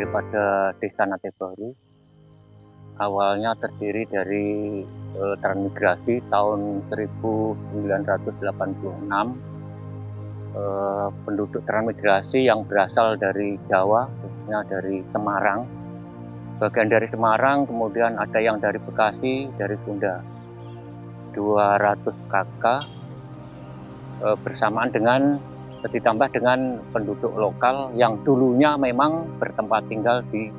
daripada Desa Naté Baru awalnya terdiri dari transmigrasi tahun 1986. Penduduk transmigrasi yang berasal dari Jawa, khususnya dari Semarang. Bagian dari Semarang, kemudian ada yang dari Bekasi, dari Sunda. 200 kakak bersamaan dengan ditambah dengan penduduk lokal yang dulunya memang bertempat tinggal di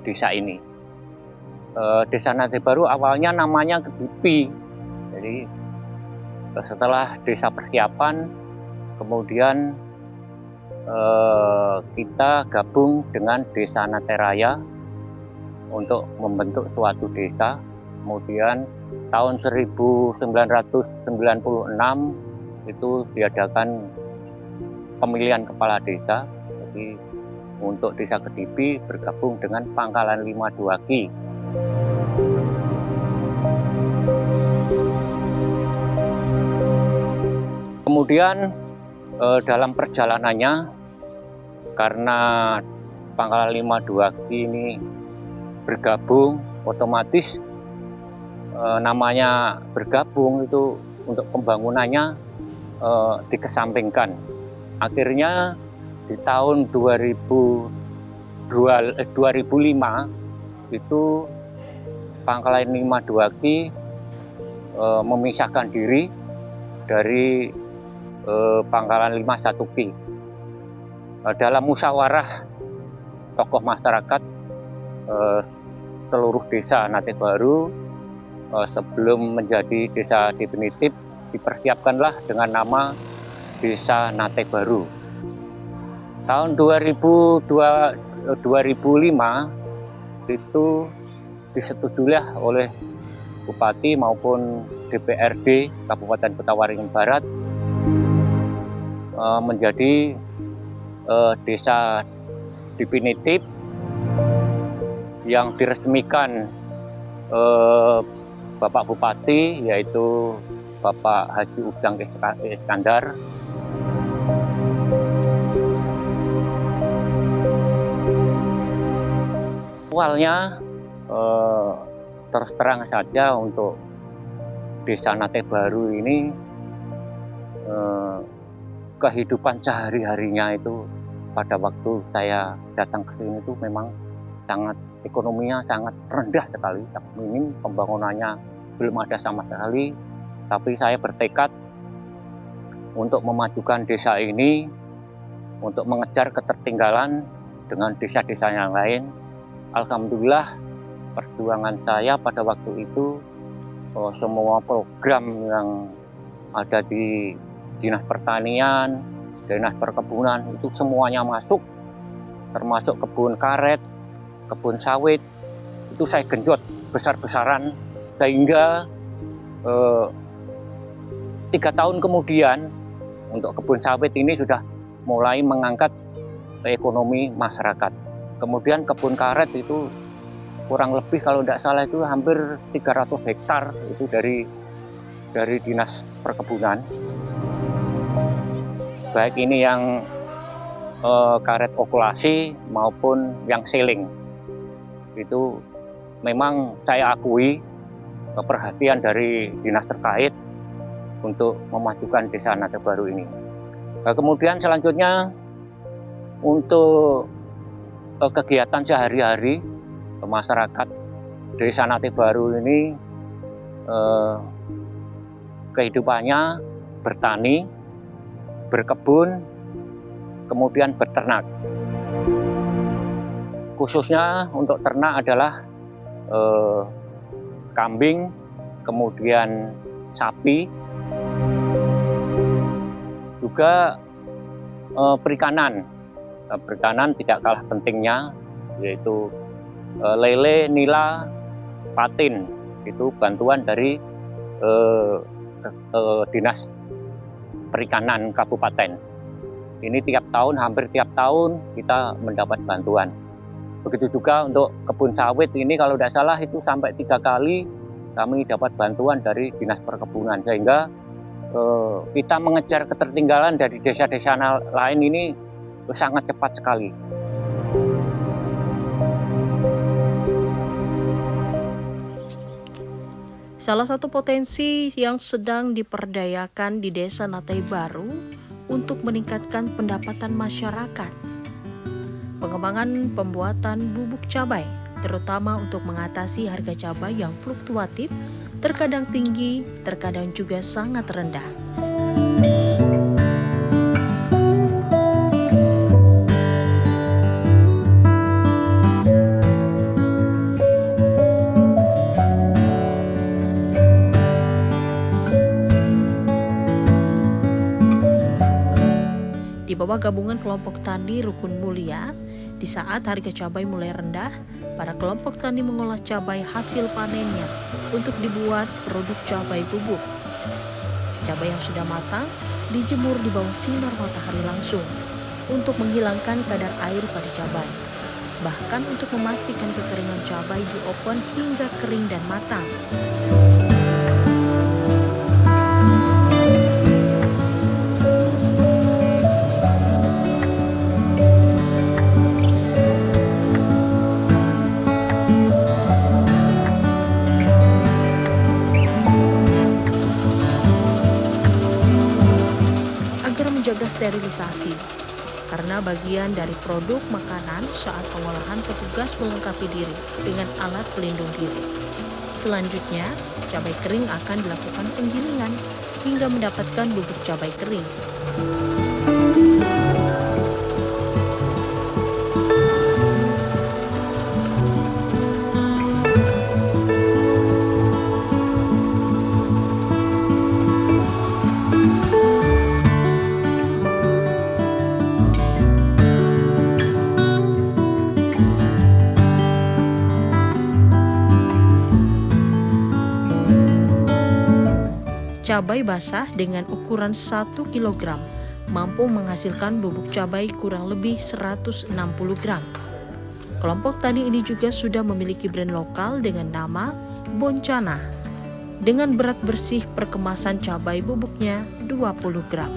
desa ini. Desa Naté Baru awalnya namanya Kedipi. Jadi setelah desa persiapan, kemudian kita gabung dengan Desa Naté Raya untuk membentuk suatu desa. Kemudian tahun 1996 itu diadakan pemilihan kepala desa. Jadi untuk Desa Kedipi bergabung dengan Pangkalan 5 Duaki. Kemudian dalam perjalanannya, karena Pangkalan 5 Duaki ini bergabung, otomatis namanya bergabung itu untuk pembangunannya dikesampingkan. Akhirnya di tahun 2005 itu Pangkalan 5 Duaki memisahkan diri dari Pangkalan 5 Satuki. Dalam musyawarah tokoh masyarakat seluruh desa Naté Baru, sebelum menjadi desa definitif dipersiapkanlah dengan nama Desa Naté Baru. Tahun 2005 itu disetujuilah oleh Bupati maupun DPRD Kabupaten Kota Waringin Barat menjadi desa definitif yang diresmikan Bapak Bupati, yaitu Bapak Haji Ujang Iskandar. Awalnya terus terang saja untuk Desa Naté Baru ini kehidupan sehari-harinya itu pada waktu saya datang ke sini itu memang sangat ekonominya sangat rendah sekali, minim, pembangunannya belum ada sama sekali. Tapi saya bertekad untuk memajukan desa ini, untuk mengejar ketertinggalan dengan desa-desa yang lain. Alhamdulillah perjuangan saya pada waktu itu, semua program yang ada di Dinas Pertanian, Dinas Perkebunan itu semuanya masuk, termasuk kebun karet, kebun sawit, itu saya genjot besar-besaran, sehingga 3 tahun kemudian untuk kebun sawit ini sudah mulai mengangkat ekonomi masyarakat. Kemudian kebun karet itu kurang lebih kalau tidak salah itu hampir 300 hektar itu dari Dinas Perkebunan. Baik ini yang karet okulasi maupun yang seling. Itu memang saya akui perhatian dari dinas terkait untuk memajukan Desa Naté Baru ini. Nah, kemudian selanjutnya untuk kegiatan sehari-hari masyarakat Desa Naté Baru ini kehidupannya bertani, berkebun, kemudian beternak. Khususnya untuk ternak adalah kambing, kemudian sapi, juga perikanan. Perikanan tidak kalah pentingnya, yaitu lele, nila, patin. Itu bantuan dari Dinas Perikanan Kabupaten. Ini hampir tiap tahun kita mendapat bantuan. Begitu juga untuk kebun sawit ini kalau tidak salah itu sampai 3 kali kami dapat bantuan dari Dinas Perkebunan, sehingga kita mengejar ketertinggalan dari desa-desa lain ini sangat cepat sekali. Salah satu potensi yang sedang diperdayakan di Desa Natai Baru untuk meningkatkan pendapatan masyarakat. Pengembangan pembuatan bubuk cabai, terutama untuk mengatasi harga cabai yang fluktuatif, terkadang tinggi, terkadang juga sangat rendah. Di bawah gabungan kelompok tani Rukun Mulia, di saat harga cabai mulai rendah, para kelompok tani mengolah cabai hasil panennya untuk dibuat produk cabai bubuk. Cabai yang sudah matang dijemur di bawah sinar matahari langsung untuk menghilangkan kadar air pada cabai. Bahkan untuk memastikan kekeringan cabai di oven hingga kering dan matang. Menjaga sterilisasi, karena bagian dari produk makanan saat pengolahan petugas melengkapi diri dengan alat pelindung diri. Selanjutnya, cabai kering akan dilakukan penggilingan hingga mendapatkan bubuk cabai kering. Cabai basah dengan ukuran 1 kg mampu menghasilkan bubuk cabai kurang lebih 160 gram. Kelompok tani ini juga sudah memiliki brand lokal dengan nama Boncana dengan berat bersih perkemasan cabai bubuknya 20 gram.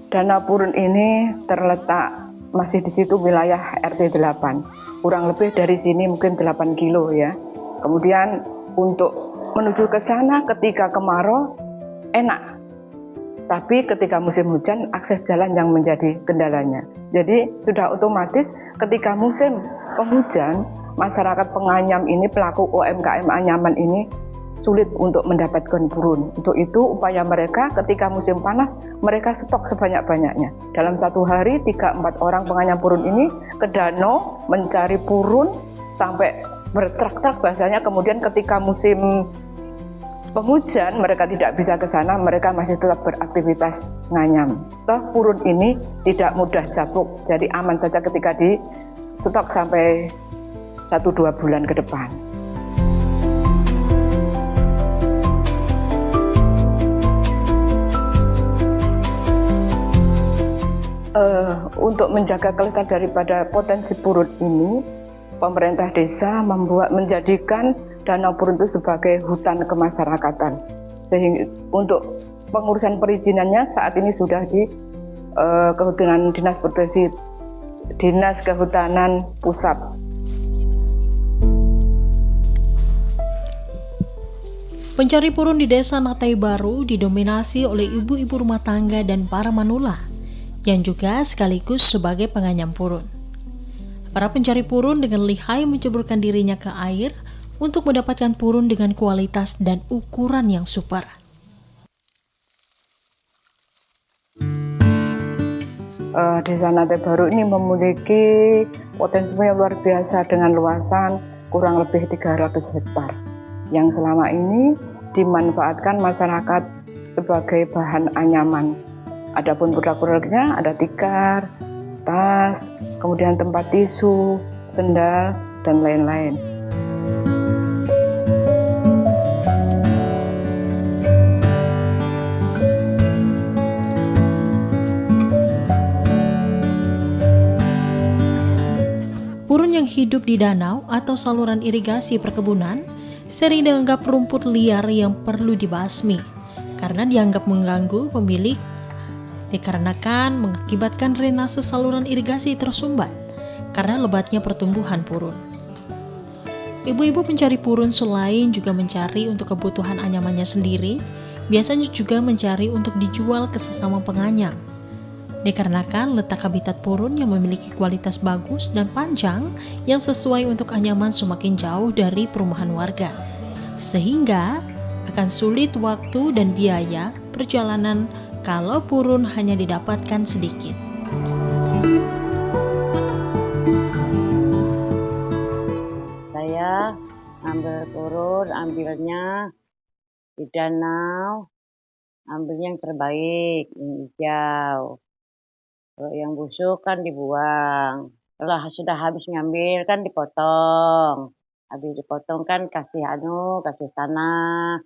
Danau Purun ini terletak masih di situ wilayah RT 8, kurang lebih dari sini mungkin 8 kilo ya. Kemudian untuk menuju ke sana ketika kemarau enak, tapi ketika musim hujan akses jalan yang menjadi kendalanya. Jadi sudah otomatis ketika musim penghujan, masyarakat Penganyam ini, pelaku UMKM Anyaman ini sulit untuk mendapatkan purun. Untuk itu upaya mereka ketika musim panas mereka stok sebanyak-banyaknya. Dalam satu hari 3-4 orang penganyam purun ini ke danau mencari purun sampai bertrak-trak bahasanya. Kemudian ketika musim penghujan mereka tidak bisa ke sana, mereka masih tetap beraktivitas nganyam. Toh purun ini tidak mudah jabuk, jadi aman saja ketika di stok sampai 1-2 bulan ke depan. Untuk menjaga kelestarian daripada potensi purun ini, pemerintah desa menjadikan Danau Purun itu sebagai hutan kemasyarakatan. Sehingga untuk pengurusan perizinannya saat ini sudah di Kehutanan Dinas Kehutanan Pusat. Pencari purun di Desa Natai Baru didominasi oleh ibu-ibu rumah tangga dan para manula, yang juga sekaligus sebagai penganyam purun. Para pencari purun dengan lihai menceburkan dirinya ke air untuk mendapatkan purun dengan kualitas dan ukuran yang super. Desa Natai Baru ini memiliki potensi yang luar biasa dengan luasan kurang lebih 300 hektar yang selama ini dimanfaatkan masyarakat sebagai bahan anyaman. Adapun produk-produknya ada tikar, tas, kemudian tempat tisu, sendal, dan lain-lain. yang hidup di danau atau saluran irigasi perkebunan sering dianggap rumput liar yang perlu dibasmi karena dianggap mengganggu pemilik dikarenakan mengakibatkan drainase saluran irigasi tersumbat karena lebatnya pertumbuhan purun. Ibu-ibu pencari purun selain juga mencari untuk kebutuhan anyamannya sendiri, biasanya juga mencari untuk dijual ke sesama penganyam. Dikarenakan letak habitat purun yang memiliki kualitas bagus dan panjang yang sesuai untuk anyaman semakin jauh dari perumahan warga, sehingga akan sulit waktu dan biaya perjalanan kalau purun hanya didapatkan sedikit. Saya ambil purun, ambilnya di danau, ambil yang terbaik, yang hijau. Kalau yang busuk kan dibuang. Kalau sudah habis ngambil kan dipotong. Habis dipotong kan kasih tanah,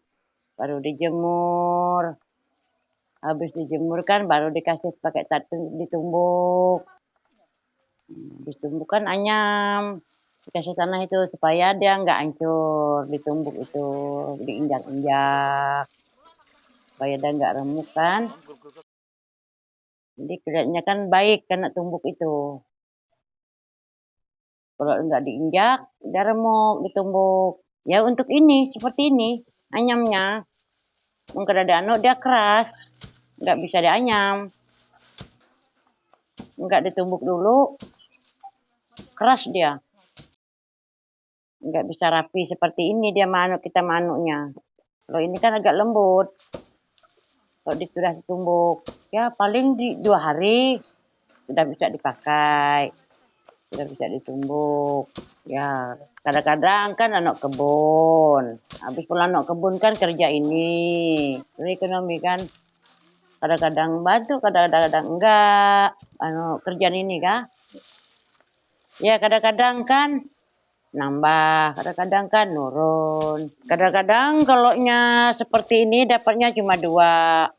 baru dijemur. Habis dijemur kan baru dikasih pakai ditumbuk. Ditumbuk kan anyam. Dikasih tanah itu supaya dia nggak hancur, ditumbuk itu, diinjak-injak. Supaya dia nggak remuk kan. Jadi kelihatannya kan baik karena tumbuk itu. Kalau enggak diinjak, dia remuk, ditumbuk. Ya untuk ini, seperti ini, anyamnya. Mungkin ada dia keras, enggak bisa dianyam. Enggak ditumbuk dulu, keras dia. Enggak bisa rapi seperti ini dia kita manuknya. Kalau ini kan agak lembut. Kalau sudah ditumbuk, ya paling di 2 hari sudah bisa dipakai, sudah bisa ditumbuk. Ya kadang-kadang kan anak kebun, habis pulang anak kebun kan kerja ini, ekonomi kan. Kadang-kadang bantu, kadang-kadang enggak. Kerjaan ini kah? Ya kadang-kadang kan nambah, kadang-kadang kan nurun. Kadang-kadang kalau seperti ini dapatnya cuma 2.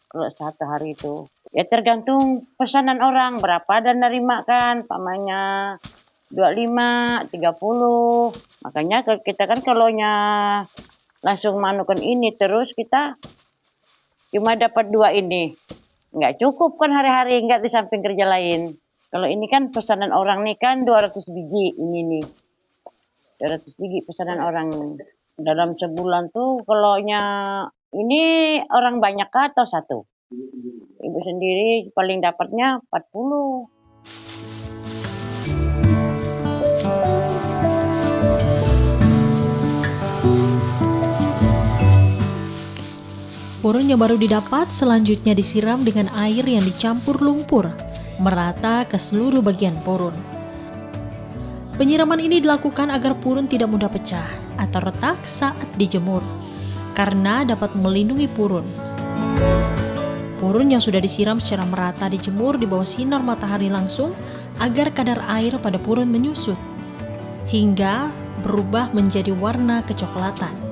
Kalau 1 hari itu. Ya tergantung pesanan orang berapa dan nerima kan, pamannya 25, 30. Makanya kita kan kalau langsung manukan ini terus kita cuma dapat 2 ini. Nggak cukup kan hari-hari, nggak di samping kerja lain. Kalau ini kan pesanan orang nih kan 200 biji ini nih. 200 biji pesanan orang. Dalam sebulan tuh kalau ini orang banyak atau 1? Ibu sendiri paling dapatnya 40. Purun yang baru didapat selanjutnya disiram dengan air yang dicampur lumpur, merata ke seluruh bagian purun. Penyiraman ini dilakukan agar purun tidak mudah pecah atau retak saat dijemur, karena dapat melindungi purun. Purun yang sudah disiram secara merata dijemur di bawah sinar matahari langsung agar kadar air pada purun menyusut, hingga berubah menjadi warna kecoklatan.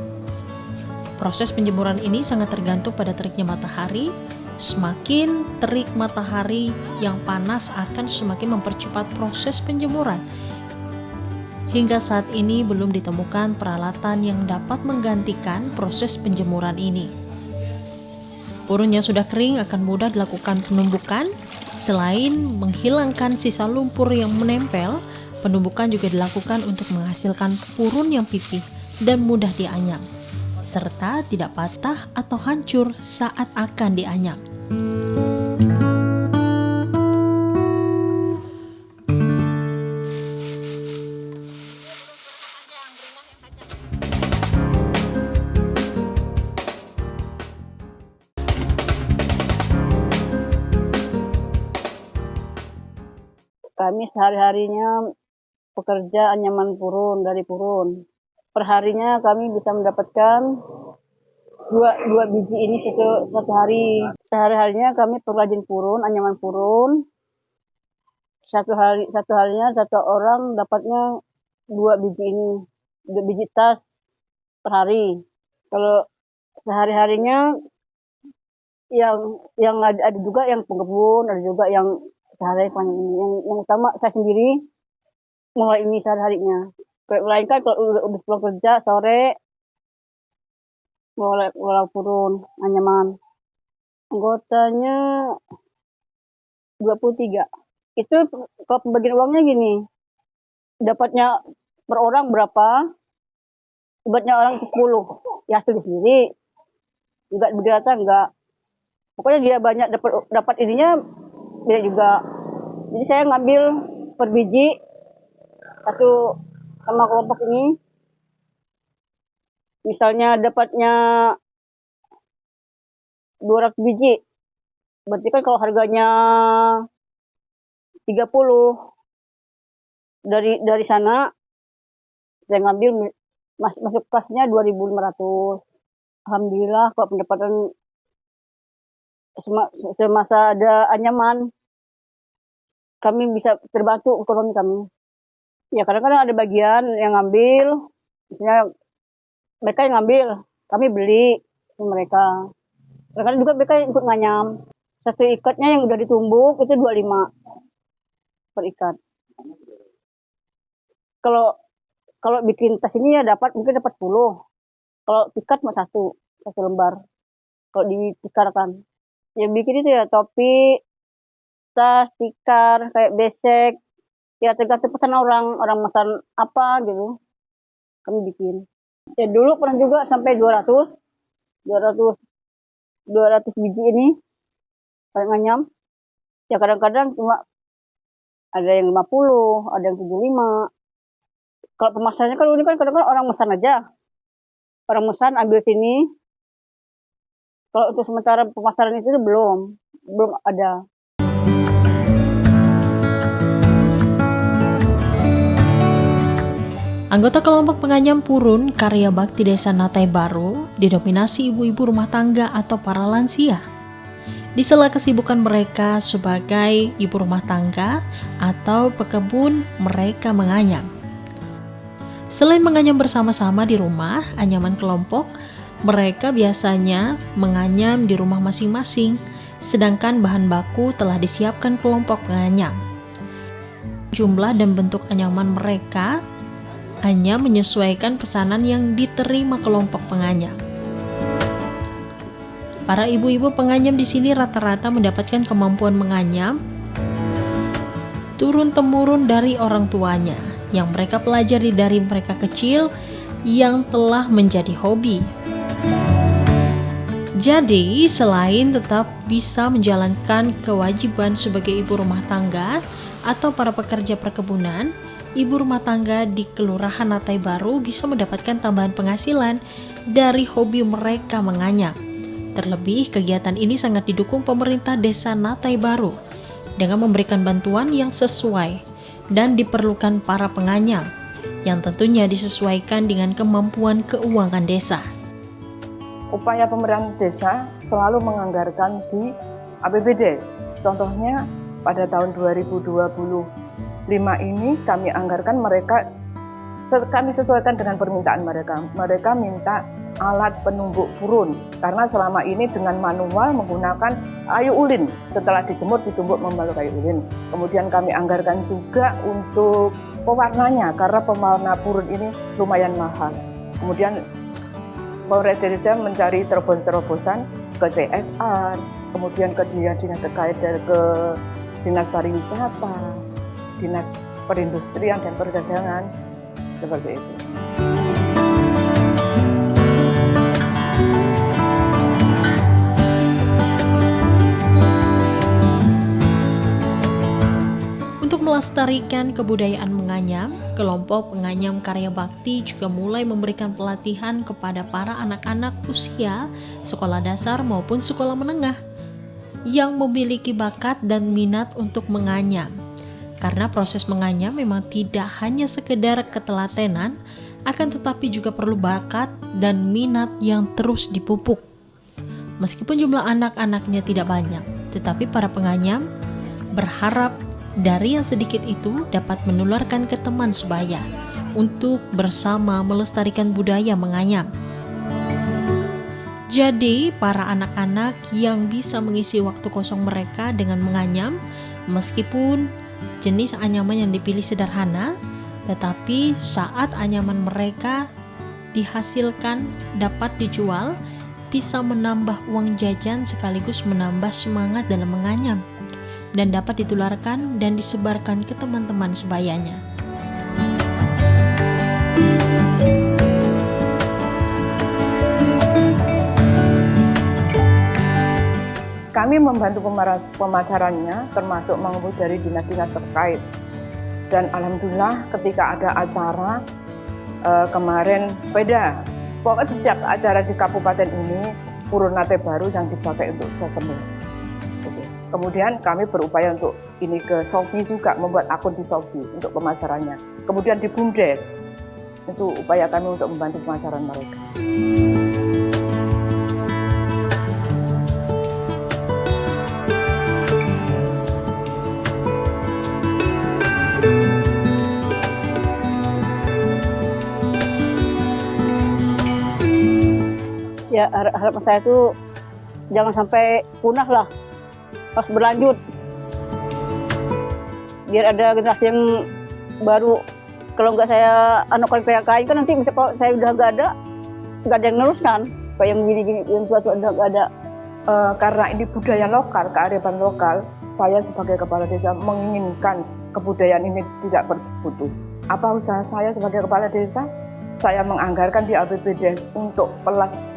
Proses penjemuran ini sangat tergantung pada teriknya matahari. Semakin terik matahari yang panas akan semakin mempercepat proses penjemuran. Hingga saat ini belum ditemukan peralatan yang dapat menggantikan proses penjemuran ini. Purun yang sudah kering akan mudah dilakukan penumbukan. Selain menghilangkan sisa lumpur yang menempel, penumbukan juga dilakukan untuk menghasilkan purun yang pipih dan mudah dianyam, serta tidak patah atau hancur saat akan dianyam. Kami sehari-harinya pekerja anyaman purun dari purun. Perharinya kami bisa mendapatkan dua biji ini satu hari. Sehari-harinya kami perrajin purun, anyaman purun. Satu harinya satu orang dapatnya 2 biji ini, 2 biji tas per hari. Kalau sehari-harinya yang ada juga yang pengepun, ada juga yang sehari ini. Yang utama saya sendiri mulai ini sehari-harinya. Melainkan kalau udah pulang kerja sore mulai turun anyaman. Anggotanya 23. Itu kalau pembagian uangnya gini, dapatnya per orang berapa, dapatnya orang 10, ya hasil sendiri. Juga bagi rata enggak. Pokoknya dia banyak dapat ininya beda juga. Jadi saya ngambil per biji satu sama kelompok ini. Misalnya dapatnya 200 biji. Berarti kan kalau harganya 30 dari sana saya ngambil masuk kasnya 2.500. Alhamdulillah kalau pendapatan semasa ada anyaman kami bisa terbantu ekonomi kami. Ya kadang-kadang ada bagian yang ngambil, misalnya mereka yang ngambil, kami beli ke mereka. Kadang-kadang juga mereka yang ikut nganyam. Satu ikatnya yang udah ditumbuk itu 25 per ikat. Kalau bikin tas ini ya mungkin dapat 10. Kalau tikat cuma satu lembar. Kalau ditikarkan. Ya bikin itu ya topi, tas, tikar, kayak besek. Ya tergantung pesanan orang pesan apa gitu. Kami bikin. Ya dulu pernah juga sampai 200 biji ini kayak nganyam. Ya kadang-kadang cuma ada yang 50, ada yang 75. Kalau pemasarannya kan ini kan kadang-kadang orang mesan aja. Orang mesan ambil sini. Kalau untuk sementara pemasaran itu belum ada. Anggota kelompok penganyam Purun Karya Bakti Desa Natai Baru didominasi ibu-ibu rumah tangga atau para lansia. Di sela kesibukan mereka sebagai ibu rumah tangga atau pekebun, mereka menganyam. Selain menganyam bersama-sama di rumah, anyaman kelompok, mereka biasanya menganyam di rumah masing-masing, sedangkan bahan baku telah disiapkan kelompok penganyam. Jumlah dan bentuk anyaman mereka hanya menyesuaikan pesanan yang diterima kelompok penganyam. Para ibu-ibu penganyam di sini rata-rata mendapatkan kemampuan menganyam turun-temurun dari orang tuanya yang mereka pelajari dari mereka kecil yang telah menjadi hobi. Jadi, selain tetap bisa menjalankan kewajiban sebagai ibu rumah tangga atau para pekerja perkebunan, ibu rumah tangga di Kelurahan Natai Baru bisa mendapatkan tambahan penghasilan dari hobi mereka menganyam. Terlebih, kegiatan ini sangat didukung pemerintah Desa Natai Baru dengan memberikan bantuan yang sesuai dan diperlukan para penganyam, yang tentunya disesuaikan dengan kemampuan keuangan desa. Upaya pemerintah desa selalu menganggarkan di APBD. Contohnya pada tahun 2025 ini kami anggarkan kami sesuaikan dengan permintaan mereka. Mereka minta alat penumbuk purun karena selama ini dengan manual menggunakan kayu ulin. Setelah dijemur ditumbuk memakai kayu ulin. Kemudian kami anggarkan juga untuk pewarnanya karena pewarna purun ini lumayan mahal. Kemudian pemerintah desa mencari terobosan ke CSR, kemudian ke dinas terkait ke dinas pariwisata, dinas perindustrian dan perdagangan, seperti itu. Untuk melestarikan kebudayaan menganyam, kelompok penganyam Karya Bakti juga mulai memberikan pelatihan kepada para anak-anak usia sekolah dasar maupun sekolah menengah yang memiliki bakat dan minat untuk menganyam. Karena proses menganyam memang tidak hanya sekedar ketelatenan, akan tetapi juga perlu bakat dan minat yang terus dipupuk. Meskipun jumlah anak-anaknya tidak banyak, tetapi para penganyam berharap dari yang sedikit itu dapat menularkan ke teman sebaya untuk bersama melestarikan budaya menganyam. Jadi, para anak-anak yang bisa mengisi waktu kosong mereka dengan menganyam, meskipun jenis anyaman yang dipilih sederhana, Tetapi saat anyaman mereka dihasilkan dapat dijual, bisa menambah uang jajan sekaligus menambah semangat dalam menganyam, dan dapat ditularkan dan disebarkan ke teman-teman sebayanya. Kami membantu pemasarannya, termasuk menghubungi dari dinas-dinas terkait. Dan alhamdulillah ketika ada acara kemarin sepeda, pokoknya setiap acara di kabupaten ini purun nate baru yang dipakai untuk souvenir. Kemudian kami berupaya untuk ini ke Shopee juga, membuat akun di Shopee untuk pemasarannya. Kemudian di BUMDes, itu upaya kami untuk membantu pemasaran mereka. Ya harapan saya itu jangan sampai punah lah, harus berlanjut biar ada generasi yang baru. Kalau nggak saya anukan PKK kan nanti bisa, kalau saya udah nggak ada yang neruskan. Kayak yang gini-gini yang tua-tua udah nggak ada. Karena ini budaya lokal, kearifan lokal, saya sebagai kepala desa menginginkan kebudayaan ini tidak berputus. Apa usaha saya sebagai kepala desa? Saya menganggarkan di APBD untuk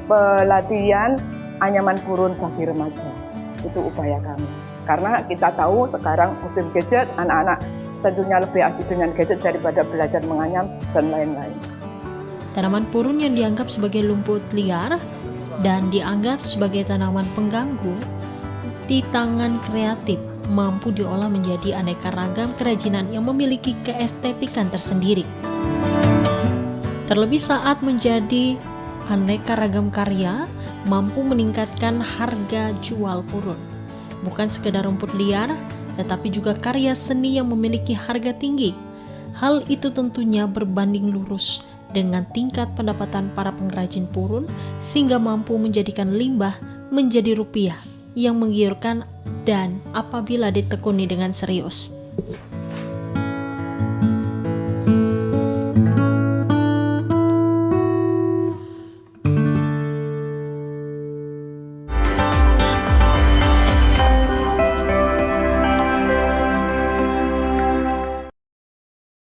pelatihan anyaman purun bagi remaja. Itu upaya kami. Karena kita tahu sekarang musim gadget, anak-anak tentunya lebih asik dengan gadget daripada belajar menganyam dan lain-lain. Tanaman purun yang dianggap sebagai lumpur liar dan dianggap sebagai tanaman pengganggu, di tangan kreatif mampu diolah menjadi aneka ragam kerajinan yang memiliki keestetikan tersendiri. Terlebih saat menjadi aneka ragam karya, mampu meningkatkan harga jual purun. Bukan sekedar rumput liar, tetapi juga karya seni yang memiliki harga tinggi. Hal itu tentunya berbanding lurus dengan tingkat pendapatan para pengrajin purun, sehingga mampu menjadikan limbah menjadi rupiah yang menggiurkan dan apabila ditekuni dengan serius.